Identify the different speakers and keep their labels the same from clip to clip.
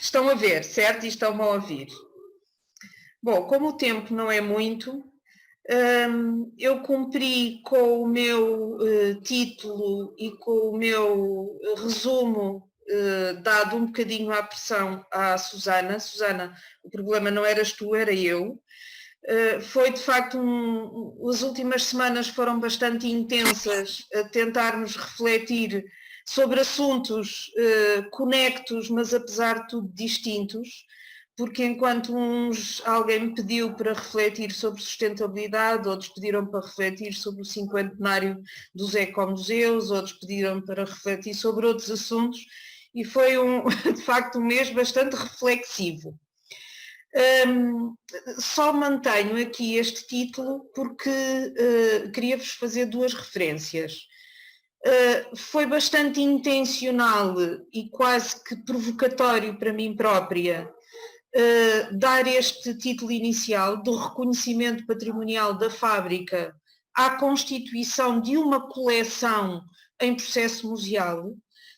Speaker 1: Estão a ver, certo? E estão a ouvir. Bom, como o tempo não é muito, eu cumpri com o meu título e com o meu resumo, dado um bocadinho à pressão à Susana. Susana, o problema não eras tu, era eu. Foi de facto, as últimas semanas foram bastante intensas a tentarmos refletir sobre assuntos conectos, mas apesar de tudo distintos, porque enquanto alguém me pediu para refletir sobre sustentabilidade, outros pediram para refletir sobre o cinquentenário dos ecomuseus, outros pediram para refletir sobre outros assuntos, e foi de facto um mês bastante reflexivo. Só mantenho aqui este título porque queria-vos fazer duas referências. Foi bastante intencional e quase que provocatório para mim própria dar este título inicial do reconhecimento patrimonial da fábrica à constituição de uma coleção em processo museal.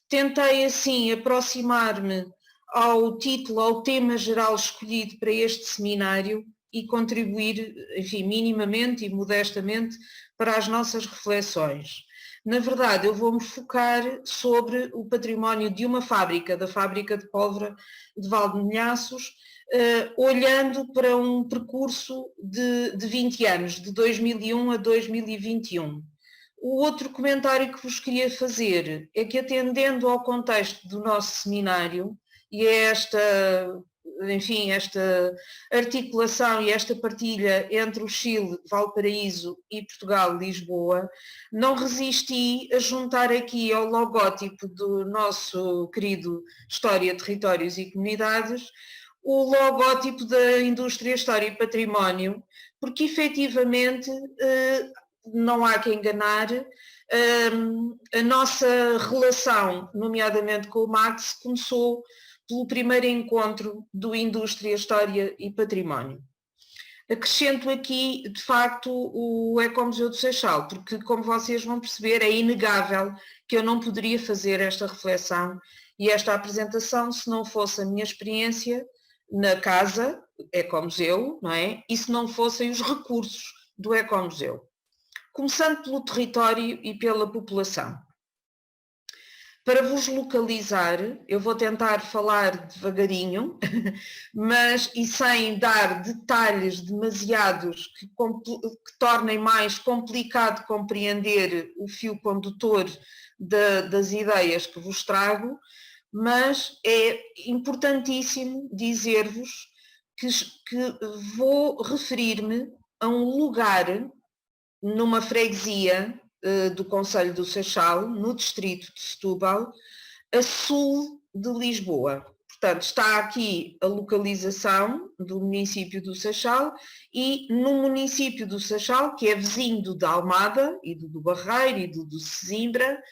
Speaker 1: Tentei assim aproximar-me ao título, ao tema geral escolhido para este seminário e contribuir, enfim, minimamente e modestamente para as nossas reflexões. Na verdade, eu vou-me focar sobre o património de uma fábrica, da fábrica de pólvora de Valdemelhaços, olhando para um percurso de 20 anos, de 2001 a 2021. O outro comentário que vos queria fazer é que, atendendo ao contexto do nosso seminário, e esta articulação e esta partilha entre o Chile, Valparaíso e Portugal, Lisboa, não resisti a juntar aqui ao logótipo do nosso querido História, Territórios e Comunidades o logótipo da Indústria, História e Património, porque efetivamente não há que enganar, a nossa relação, nomeadamente com o Max, começou pelo primeiro encontro do Indústria, História e Património. Acrescento aqui, de facto, o Ecomuseu do Seixal, porque, como vocês vão perceber, é inegável que eu não poderia fazer esta reflexão e esta apresentação se não fosse a minha experiência na casa Ecomuseu, não é? E se não fossem os recursos do Ecomuseu. Começando pelo território e pela população. Para vos localizar, eu vou tentar falar devagarinho, mas e sem dar detalhes demasiados que tornem mais complicado compreender o fio condutor das ideias que vos trago, mas é importantíssimo dizer-vos que vou referir-me a um lugar numa freguesia do concelho do Seixal, no distrito de Setúbal, a sul de Lisboa. Portanto, está aqui a localização do município do Seixal e no município do Seixal, que é vizinho da Almada e do Barreiro e do Sesimbra,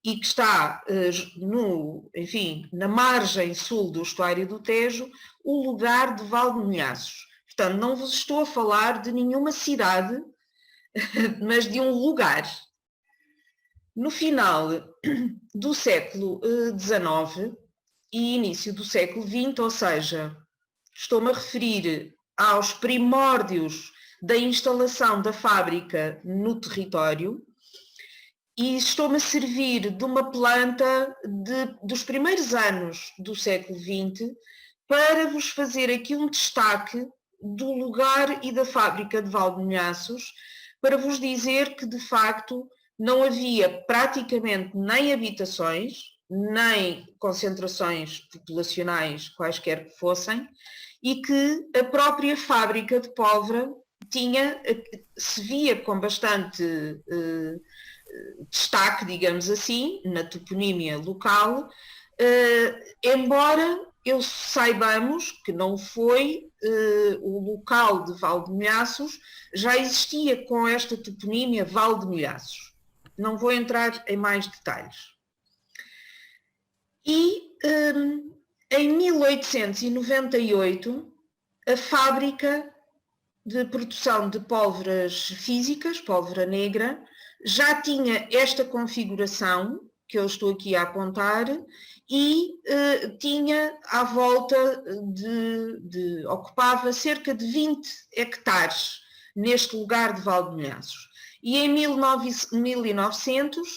Speaker 1: e que está na margem sul do estuário do Tejo, o lugar de Valdemelhaços. Portanto, não vos estou a falar de nenhuma cidade, mas de um lugar. No final do século XIX e início do século XX, ou seja, estou-me a referir aos primórdios da instalação da fábrica no território, e estou-me a servir de uma planta dos primeiros anos do século XX para vos fazer aqui um destaque do lugar e da fábrica de Valdemelhaços, para vos dizer que, de facto, não havia praticamente nem habitações, nem concentrações populacionais, quaisquer que fossem, e que a própria fábrica de pólvora se via com bastante destaque, digamos assim, na toponímia local, embora saibamos que não foi o local de Valdemelhaços, já existia com esta toponímia Valdemelhaços. Não vou entrar em mais detalhes. E em 1898, a fábrica de produção de pólvoras físicas, pólvora negra, já tinha esta configuração que eu estou aqui a apontar, e tinha à volta ocupava cerca de 20 hectares neste lugar de Valdemunhaços. E em 1900,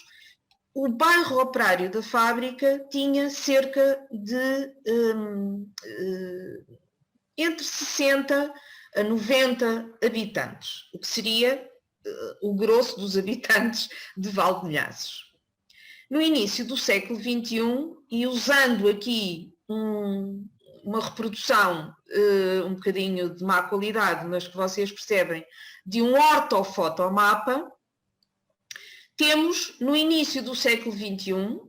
Speaker 1: o bairro operário da fábrica tinha cerca de entre 60 a 90 habitantes, o que seria o grosso dos habitantes de Valdemunhaços. No início do século XXI, e usando aqui uma reprodução um bocadinho de má qualidade, mas que vocês percebem, de um ortofotomapa, temos no início do século XXI,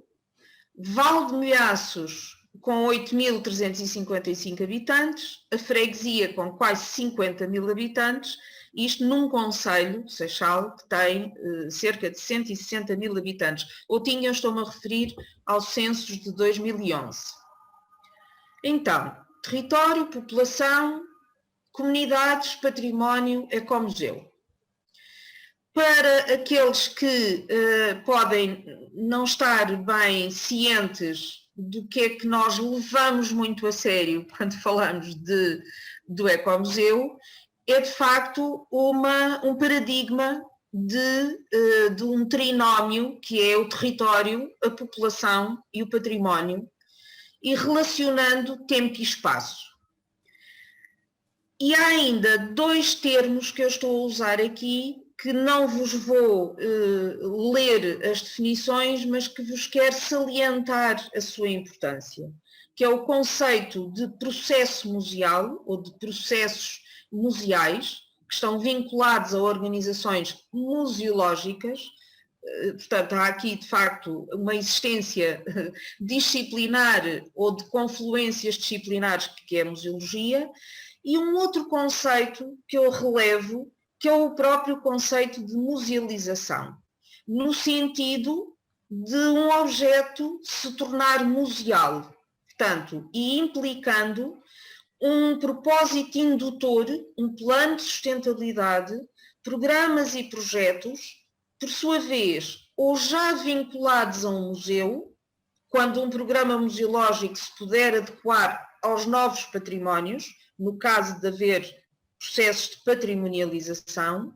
Speaker 1: Valdemunhaços com 8.355 habitantes, a freguesia com quase 50.000 habitantes, isto num concelho, Seixal, que tem cerca de 160.000 habitantes. Ou tinha, estou-me a referir aos censos de 2011. Então, território, população, comunidades, património, ecomuseu. Para aqueles que podem não estar bem cientes do que é que nós levamos muito a sério quando falamos do ecomuseu, é de facto um paradigma de um trinómio que é o território, a população e o património, e relacionando tempo e espaço. E há ainda dois termos que eu estou a usar aqui, que não vos vou ler as definições, mas que vos quero salientar a sua importância, que é o conceito de processo museal, ou de processos museais, que estão vinculados a organizações museológicas. Portanto, há aqui, de facto, uma existência disciplinar ou de confluências disciplinares, que é a museologia, e um outro conceito que eu relevo, que é o próprio conceito de musealização, no sentido de um objeto se tornar museal, portanto, e implicando um propósito indutor, um plano de sustentabilidade, programas e projetos, por sua vez, ou já vinculados a um museu, quando um programa museológico se puder adequar aos novos patrimónios, no caso de haver processos de patrimonialização,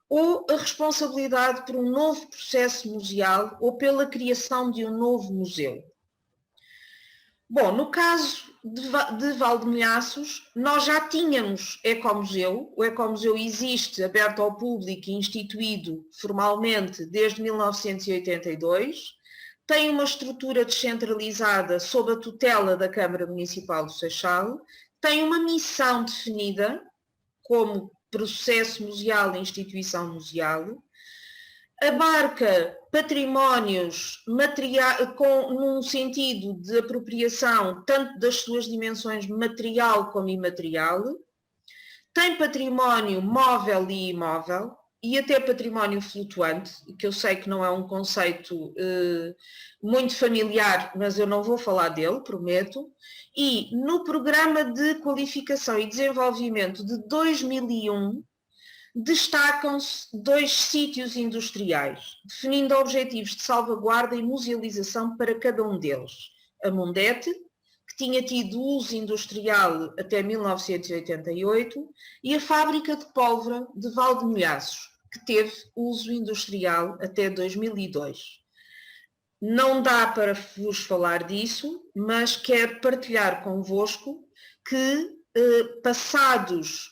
Speaker 1: ou a responsabilidade por um novo processo museal ou pela criação de um novo museu. Bom, no caso de Valdemunhaços, nós já tínhamos ecomuseu. O ecomuseu existe, aberto ao público e instituído formalmente desde 1982. Tem uma estrutura descentralizada sob a tutela da Câmara Municipal do Seixal. Tem uma missão definida como processo museal e instituição museal. Abarca patrimónios num sentido de apropriação tanto das suas dimensões material como imaterial, tem património móvel e imóvel e até património flutuante, que eu sei que não é um conceito muito familiar, mas eu não vou falar dele, prometo. E no programa de qualificação e desenvolvimento de 2001, destacam-se 2 sítios industriais, definindo objetivos de salvaguarda e musealização para cada um deles. A Mundete, que tinha tido uso industrial até 1988, e a Fábrica de Pólvora de Valdemunhaços, que teve uso industrial até 2002. Não dá para vos falar disso, mas quero partilhar convosco que passados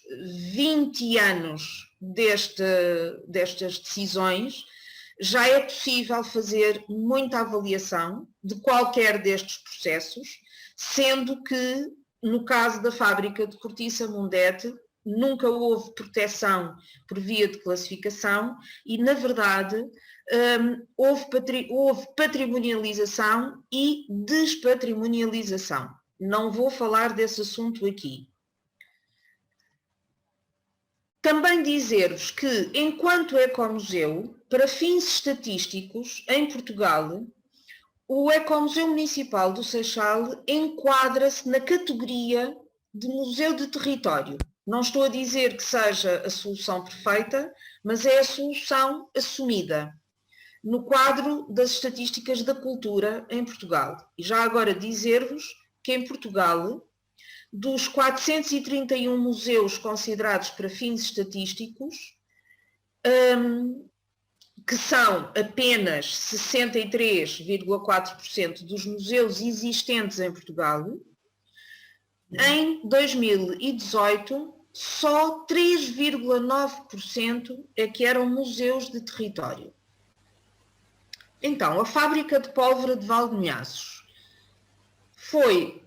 Speaker 1: 20 anos destas decisões, já é possível fazer muita avaliação de qualquer destes processos, sendo que, no caso da fábrica de cortiça Mundete, nunca houve proteção por via de classificação e, na verdade, houve patrimonialização e despatrimonialização. Não vou falar desse assunto aqui. Também dizer-vos que, enquanto ecomuseu, para fins estatísticos, em Portugal, o Ecomuseu Municipal do Seixal enquadra-se na categoria de museu de território. Não estou a dizer que seja a solução perfeita, mas é a solução assumida. no quadro das estatísticas da cultura em Portugal. E já agora dizer-vos que em Portugal, dos 431 museus considerados para fins estatísticos, que são apenas 63,4% dos museus existentes em Portugal, em 2018 só 3,9% é que eram museus de território. Então, a fábrica de pólvora de Valdonhaços foi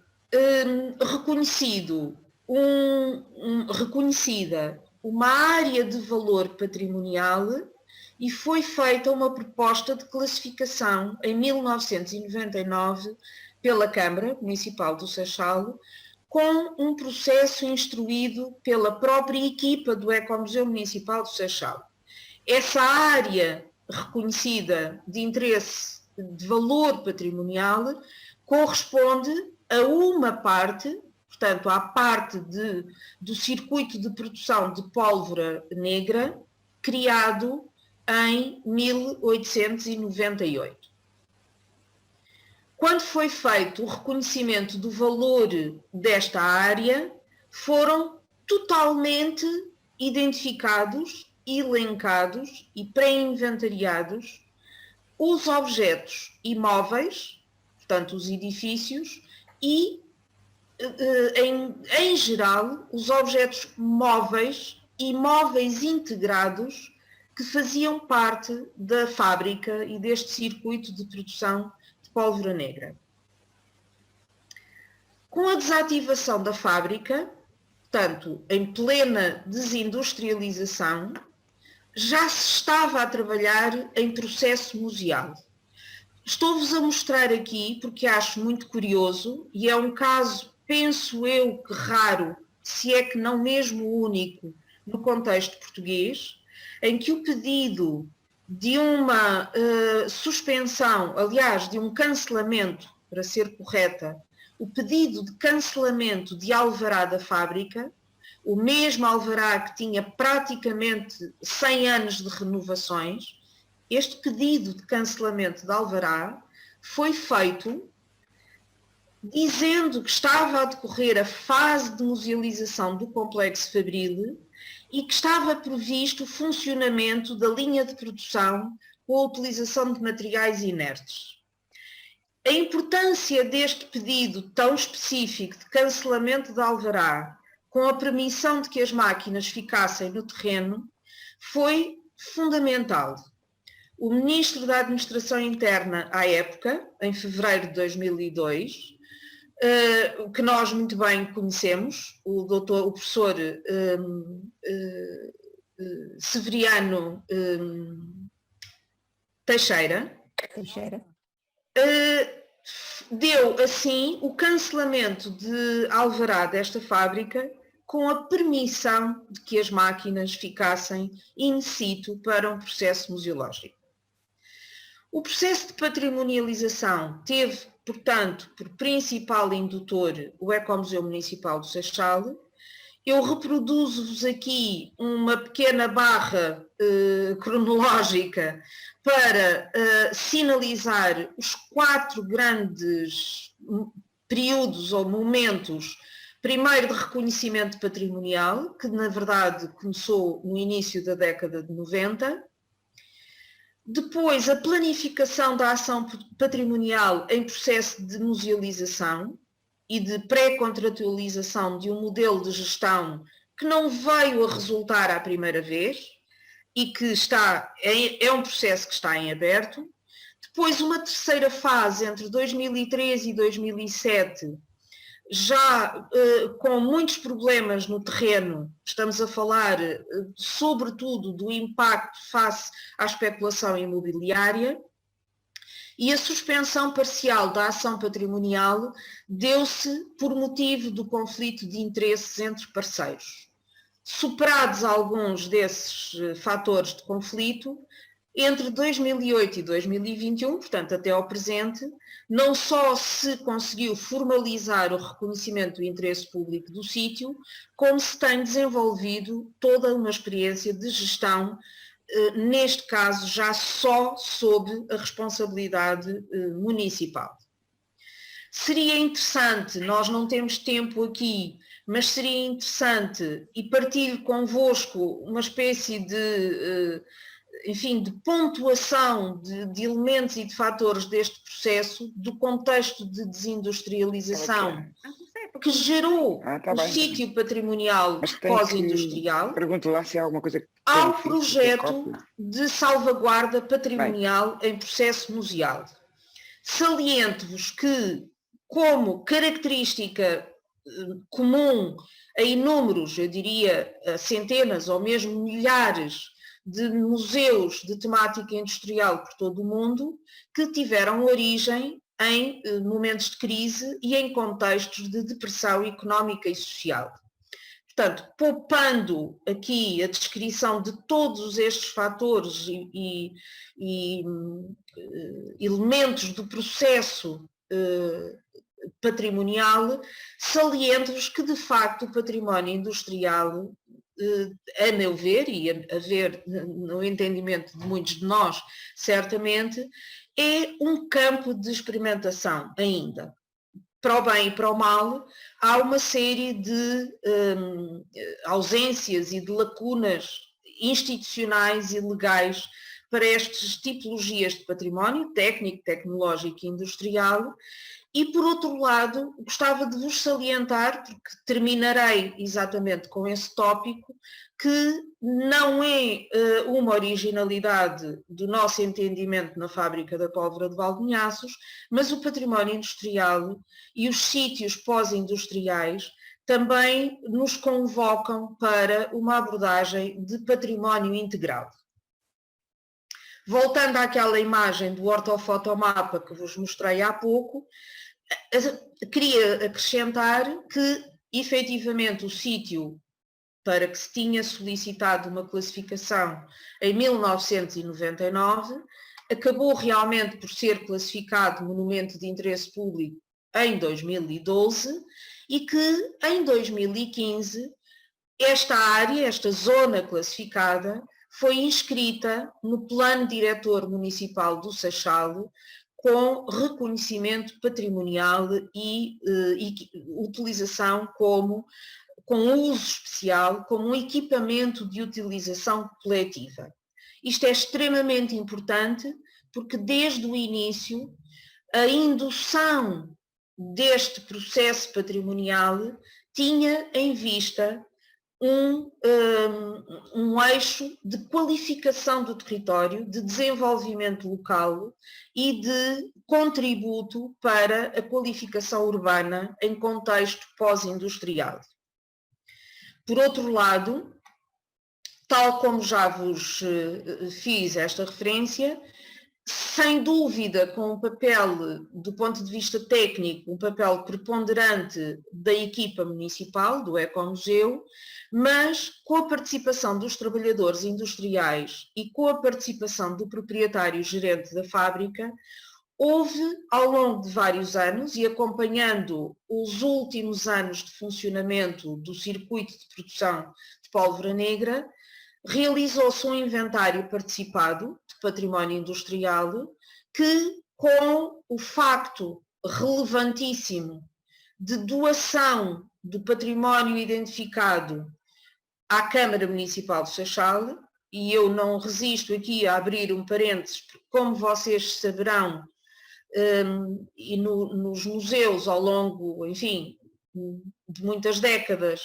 Speaker 1: reconhecida uma área de valor patrimonial e foi feita uma proposta de classificação em 1999 pela Câmara Municipal do Seixal, com um processo instruído pela própria equipa do Ecomuseu Municipal do Seixal. Essa área reconhecida de interesse de valor patrimonial corresponde a uma parte, portanto, à parte do circuito de produção de pólvora negra, criado em 1898. Quando foi feito o reconhecimento do valor desta área, foram totalmente identificados, elencados e pré-inventariados os objetos imóveis, portanto os edifícios, e, em geral, os objetos móveis e móveis integrados que faziam parte da fábrica e deste circuito de produção pólvora negra. Com a desativação da fábrica, portanto, em plena desindustrialização, já se estava a trabalhar em processo museal. Estou-vos a mostrar aqui porque acho muito curioso e é um caso, penso eu, que raro, se é que não mesmo único, no contexto português, em que o pedido de uma suspensão, aliás, de um cancelamento, para ser correta, o pedido de cancelamento de alvará da fábrica, o mesmo alvará que tinha praticamente 100 anos de renovações, este pedido de cancelamento de alvará foi feito dizendo que estava a decorrer a fase de musealização do Complexo Fabril e que estava previsto o funcionamento da linha de produção com a utilização de materiais inertes. A importância deste pedido tão específico de cancelamento de alvará, com a permissão de que as máquinas ficassem no terreno, foi fundamental. O Ministro da Administração Interna, à época, em fevereiro de 2002, que nós muito bem conhecemos, o professor Severiano Teixeira, deu assim o cancelamento de alvará desta fábrica com a permissão de que as máquinas ficassem in situ para um processo museológico. O processo de patrimonialização teve, portanto, por principal indutor o Ecomuseu Municipal do Seixal. Eu reproduzo-vos aqui uma pequena barra cronológica para sinalizar os 4 grandes períodos ou momentos, primeiro de reconhecimento patrimonial, que na verdade começou no início da década de 90, depois a planificação da ação patrimonial em processo de musealização e de pré-contratualização de um modelo de gestão que não veio a resultar à primeira vez e que é um processo que está em aberto. Depois uma terceira fase entre 2003 e 2007, já com muitos problemas no terreno, estamos a falar sobretudo do impacto face à especulação imobiliária, e a suspensão parcial da ação patrimonial deu-se por motivo do conflito de interesses entre parceiros. Superados alguns desses fatores de conflito, entre 2008 e 2021, portanto até ao presente, não só se conseguiu formalizar o reconhecimento do interesse público do sítio, como se tem desenvolvido toda uma experiência de gestão neste caso já só sob a responsabilidade municipal. Seria interessante, nós não temos tempo aqui, mas seria interessante, e partilho convosco uma espécie de, enfim, de pontuação de elementos e de fatores deste processo, do contexto de desindustrialização que gerou o sítio patrimonial pós-industrial,
Speaker 2: pergunto lá se há alguma coisa que
Speaker 1: ao projeto de salvaguarda patrimonial em processo museal. Saliento-vos que, como característica comum a inúmeros, eu diria a centenas ou mesmo milhares de museus de temática industrial por todo o mundo, que tiveram origem em momentos de crise e em contextos de depressão económica e social. Portanto, poupando aqui a descrição de todos estes fatores e elementos do processo patrimonial, saliento-vos que, de facto, o património industrial, a meu ver, e a ver no entendimento de muitos de nós, certamente, é um campo de experimentação ainda. Para o bem e para o mal, há uma série de ausências e de lacunas institucionais e legais para estas tipologias de património técnico, tecnológico e industrial. E, por outro lado, gostava de vos salientar, porque terminarei exatamente com esse tópico, que não é uma originalidade do nosso entendimento na fábrica da pólvora de Valdonhaços, mas o património industrial e os sítios pós-industriais também nos convocam para uma abordagem de património integral. Voltando àquela imagem do ortofotomapa que vos mostrei há pouco, queria acrescentar que, efetivamente, o sítio para que se tinha solicitado uma classificação em 1999, acabou realmente por ser classificado monumento de interesse público em 2012 e que, em 2015, esta área, esta zona classificada, foi inscrita no Plano Diretor Municipal do Seixal com reconhecimento patrimonial e utilização com uso especial, como um equipamento de utilização coletiva. Isto é extremamente importante porque desde o início a indução deste processo patrimonial tinha em vista um eixo de qualificação do território, de desenvolvimento local e de contributo para a qualificação urbana em contexto pós-industrial. Por outro lado, tal como já vos fiz esta referência, sem dúvida com um papel, do ponto de vista técnico, um papel preponderante da equipa municipal, do Ecomuseu, mas com a participação dos trabalhadores industriais e com a participação do proprietário gerente da fábrica, houve, ao longo de vários anos, e acompanhando os últimos anos de funcionamento do circuito de produção de pólvora negra, realizou-se um inventário participado de património industrial que, com o facto relevantíssimo de doação do património identificado à Câmara Municipal de Seixal, e eu não resisto aqui a abrir um parênteses, porque, como vocês saberão, e nos museus ao longo, enfim, de muitas décadas,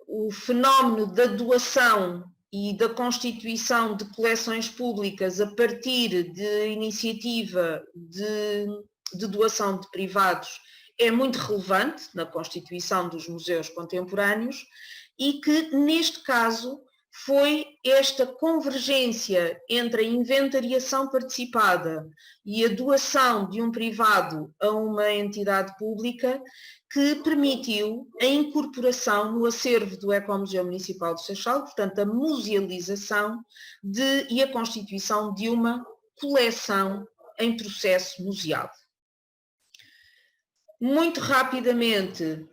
Speaker 1: o fenómeno da doação e da constituição de coleções públicas a partir de iniciativa de doação de privados é muito relevante na constituição dos museus contemporâneos e que, neste caso, foi esta convergência entre a inventariação participada e a doação de um privado a uma entidade pública que permitiu a incorporação no acervo do Ecomuseu Municipal de Seixal, portanto a musealização e a constituição de uma coleção em processo museal. Muito rapidamente,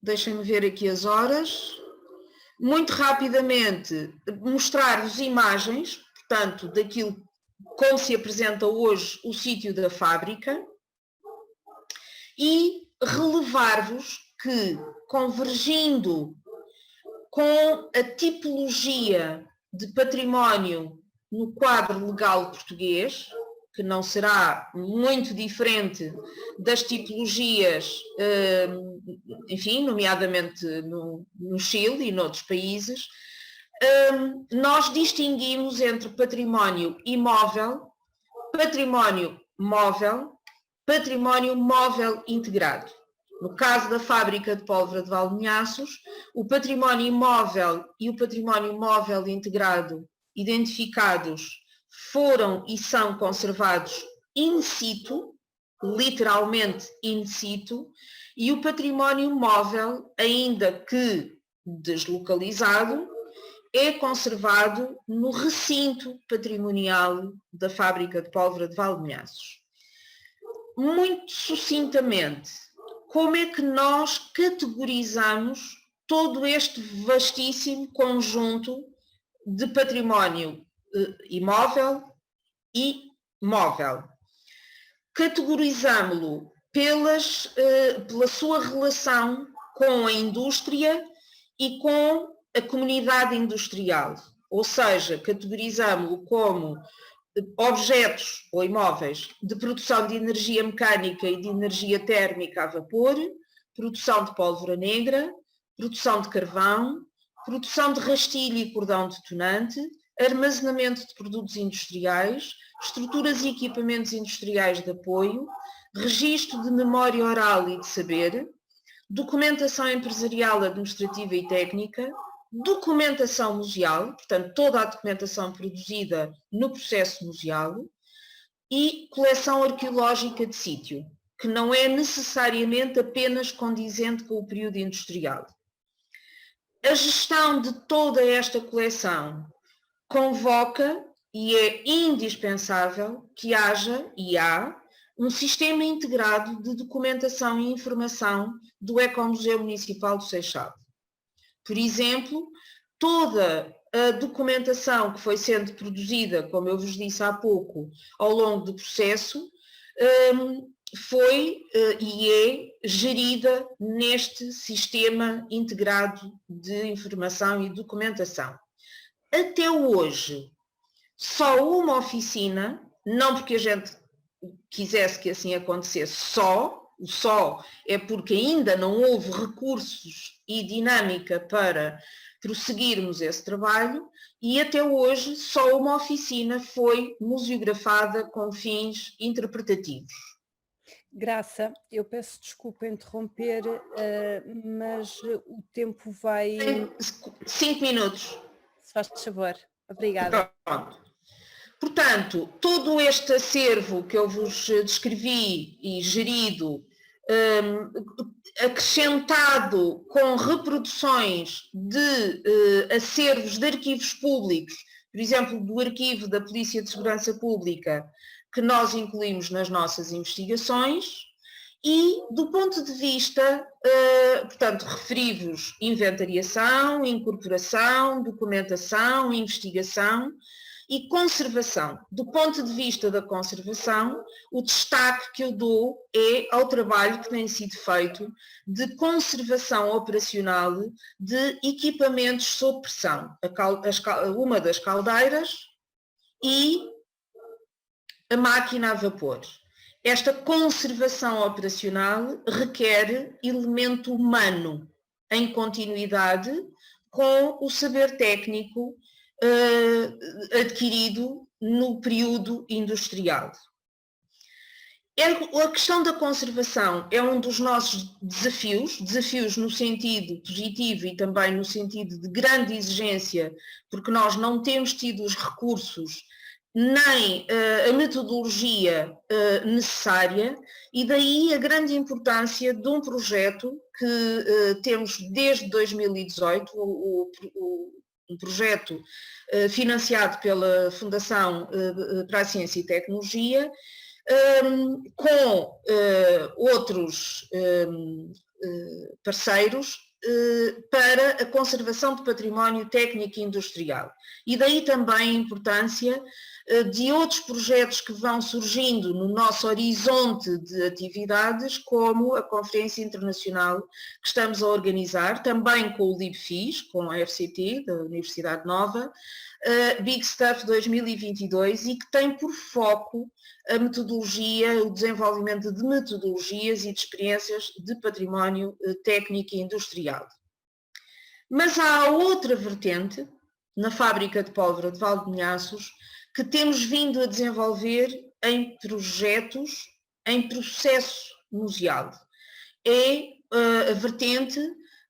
Speaker 1: deixem-me ver aqui as horas. muito rapidamente mostrar-vos imagens, portanto, daquilo como se apresenta hoje o sítio da fábrica e relevar-vos que, convergindo com a tipologia de património no quadro legal português, que não será muito diferente das tipologias, enfim, nomeadamente no Chile e noutros países, nós distinguimos entre património imóvel, património móvel, património móvel integrado. No caso da fábrica de pólvora de Valdinhaços, o património imóvel e o património móvel integrado identificados foram e são conservados in situ, literalmente in situ, e o património móvel, ainda que deslocalizado, é conservado no recinto patrimonial da fábrica de pólvora de Valdinhaços. Muito sucintamente, como é que nós categorizamos todo este vastíssimo conjunto de património imóvel e móvel? Categorizamo-lo pela sua relação com a indústria e com a comunidade industrial, ou seja, categorizamo-lo como objetos ou imóveis de produção de energia mecânica e de energia térmica a vapor, produção de pólvora negra, produção de carvão, produção de rastilho e cordão detonante, armazenamento de produtos industriais, estruturas e equipamentos industriais de apoio, registro de memória oral e de saber, documentação empresarial, administrativa e técnica, documentação museal, portanto toda a documentação produzida no processo museal, e coleção arqueológica de sítio, que não é necessariamente apenas condizente com o período industrial. A gestão de toda esta coleção convoca e é indispensável que haja, e há, um sistema integrado de documentação e informação do Ecomuseu Municipal do Seixal. Por exemplo, toda a documentação que foi sendo produzida, como eu vos disse há pouco, ao longo do processo, foi e é gerida neste sistema integrado de informação e documentação. Até hoje, só uma oficina, não porque a gente quisesse que assim acontecesse, o só é porque ainda não houve recursos e dinâmica para prosseguirmos esse trabalho, e até hoje só uma oficina foi museografada com fins interpretativos.
Speaker 2: Graça, eu peço desculpa interromper, mas o tempo vai...
Speaker 1: 5 minutos.
Speaker 2: Se faz favor. Obrigada.
Speaker 1: Pronto. Portanto, todo este acervo que eu vos descrevi e gerido, acrescentado com reproduções de acervos de arquivos públicos, por exemplo, do arquivo da Polícia de Segurança Pública, que nós incluímos nas nossas investigações, e do ponto de vista, portanto, referi-vos inventariação, incorporação, documentação, investigação e conservação. Do ponto de vista da conservação, o destaque que eu dou é ao trabalho que tem sido feito de conservação operacional de equipamentos sob pressão, uma das caldeiras e a máquina a vapor. Esta conservação operacional requer elemento humano em continuidade com o saber técnico adquirido no período industrial. A questão da conservação é um dos nossos desafios no sentido positivo e também no sentido de grande exigência, porque nós não temos tido os recursos nem a metodologia necessária, e daí a grande importância de um projeto que temos desde 2018, um projeto financiado pela Fundação para a Ciência e Tecnologia, com outros parceiros, para a conservação de património técnico e industrial. E daí também a importância de outros projetos que vão surgindo no nosso horizonte de atividades, como a Conferência Internacional que estamos a organizar, também com o LibFIS, com a FCT, da Universidade Nova, Big Stuff 2022, e que tem por foco a metodologia, o desenvolvimento de metodologias e de experiências de património técnico e industrial. Mas há outra vertente, na fábrica de pólvora de Valdemilhaços, que temos vindo a desenvolver em projetos, em processo museal. É a vertente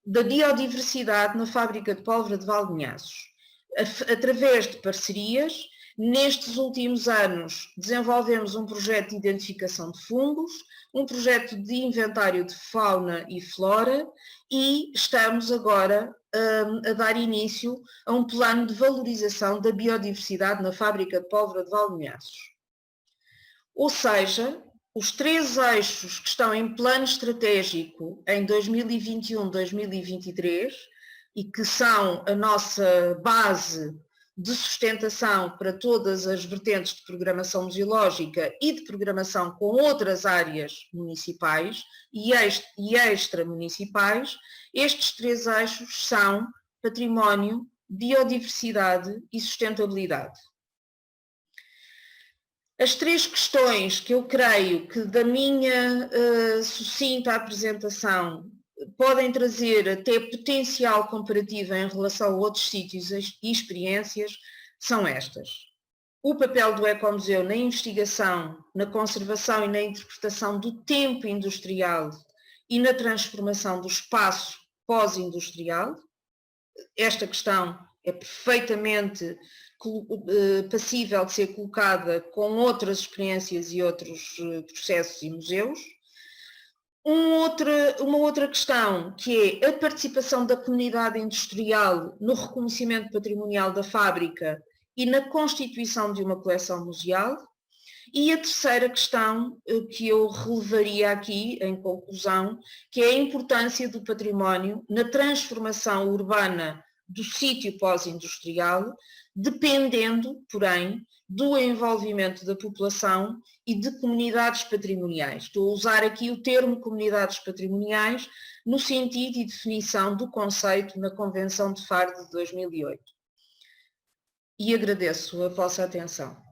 Speaker 1: da biodiversidade na fábrica de pólvora de Valdemilhaços. Através de parcerias, nestes últimos anos desenvolvemos um projeto de identificação de fungos, um projeto de inventário de fauna e flora e estamos agora a dar início a um plano de valorização da biodiversidade na fábrica de pólvora de Valdemilhaços. Ou seja, os 3 eixos que estão em plano estratégico em 2021-2023 e que são a nossa base de sustentação para todas as vertentes de programação museológica e de programação com outras áreas municipais e extramunicipais, estes 3 eixos são património, biodiversidade e sustentabilidade. As 3 questões que eu creio que da minha sucinta apresentação podem trazer até potencial comparativo em relação a outros sítios e experiências são estas. O papel do Ecomuseu na investigação, na conservação e na interpretação do tempo industrial e na transformação do espaço pós-industrial. Esta questão é perfeitamente passível de ser colocada com outras experiências e outros processos e museus. Uma outra questão, que é a participação da comunidade industrial no reconhecimento patrimonial da fábrica e na constituição de uma coleção museal. E a terceira questão que eu relevaria aqui, em conclusão, que é a importância do património na transformação urbana do sítio pós-industrial, dependendo, porém, do envolvimento da população e de comunidades patrimoniais. Estou a usar aqui o termo comunidades patrimoniais no sentido e definição do conceito na Convenção de Faro de 2008. E agradeço a vossa atenção.